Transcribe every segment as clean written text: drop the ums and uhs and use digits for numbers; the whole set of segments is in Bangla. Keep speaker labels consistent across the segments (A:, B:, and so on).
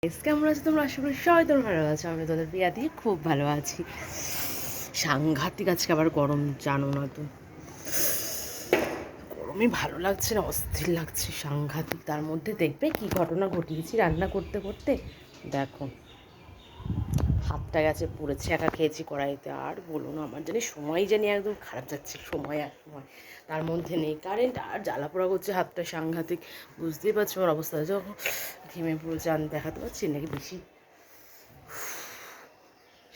A: কেমন আছো তোমরা? আশা করি সবাই তোমরা ভালো আছো। আমি তোদের বিয়াদি খুব ভালো আছি। সাংঘাতিক আজকে আবার গরম, জানো না তো, গরমে ভালো লাগছে না, অস্থির লাগছে সাংঘাতিক। তার মধ্যে দেখবে কি ঘটনা ঘটিয়েছি রান্না করতে করতে। দেখো, হাতটা গেছে পুড়েছে, একা খেয়েছি কড়াইতে। আর বলো না, আমার জানি সময় জানি একদম খারাপ যাচ্ছে, সময় আর সময়। তার মধ্যে নেই কারেন্ট, আর জ্বালা পোড়া করছে হাতটা সাংঘাতিক। বুঝতেই পারছো আমার অবস্থা, যখন ঘেমে পুরো চান দেখাতে পারছি নাকি বেশি,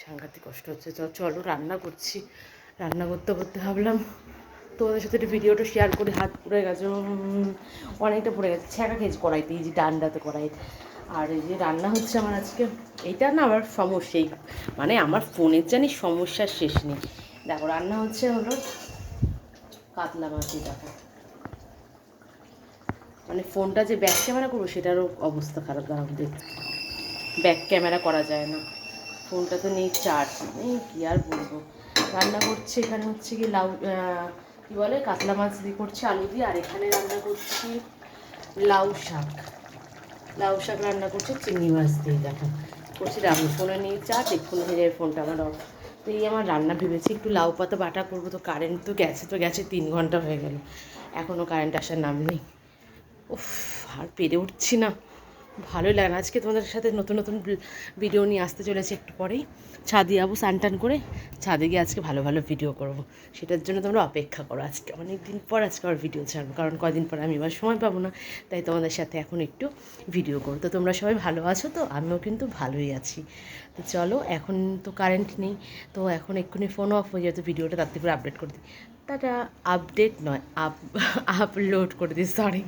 A: সাংঘাতিক কষ্ট হচ্ছে। চলো রান্না করছি। রান্না করতে করতে ভাবলাম তোমাদের সাথে একটু ভিডিওটা শেয়ার করে। হাত পুড়ে গেছে, অনেকটা পড়ে গেছে, ছ্যাঁকা খেয়েছি কড়াইতে, এই যে ডান্ডাতে কড়াই। আর এই যে রান্না হচ্ছে আমার আজকে, এইটা না আমার সমস্যাই, মানে আমার ফোনের জানি সমস্যার শেষ নেই। দেখো রান্না হচ্ছে হলো কাতলা মাছ। দেখো, মানে ফোনটা যে ব্যাক ক্যামেরা করবো সেটারও অবস্থা খারাপ। দাঁড়াবো দেখ, ব্যাক ক্যামেরা করা যায় না, ফোনটা তো নেই চার্জ, নেই কী আর বলবো। রান্না করছি এখানে হচ্ছে কি লাউ, কী বলে, কাতলা মাছ দিয়ে করছি আলু দিয়ে। আর এখানে রান্না করছি লাউ শাক। লাউ শাক রান্না করছি চিংড়ি মাছ দিয়ে। দেখো করছি, আমি ফোনে নিয়ে চার্জ, এক্ষুনি হয়ে যাবে ফোনটা আমার অফ। তো এই আমার রান্না ভেবেছি একটু লাউ পাতা বাটা করবো। তো কারেন্ট তো গেছে 3 ঘন্টা হয়ে গেল, এখনও কারেন্ট আসার নাম নেই। উফ, আর পেরে উঠছি না, ভালোই লাগে না। আজকে তোমাদের সাথে নতুন নতুন ভিডিও নিয়ে আসতে চলেছে একটু পরেই। ছাদে যাবো স্নান টান করে, ছাদে গিয়ে আজকে ভালো ভালো ভিডিও করব। সেটার জন্য তোমরা অপেক্ষা করো। আজকে অনেক দিন পর আজকে আবার ভিডিও ছাড়বো, কারণ কদিন পর আমি এবার সময় পাবো না, তাই তোমাদের সাথে এখন একটু ভিডিও করো। তো তোমরা সবাই ভালো আছো তো? আমিও কিন্তু ভালোই আছি। তো চলো, এখন তো কারেন্ট নেই, তো এখন এক্ষুনি ফোন অফ হয়ে যেত, ভিডিওটা তাড়াতাড়ি করে আপডেট করে দিই। তাটা আপডেট নয়, আপলোড করে দিই, সরি।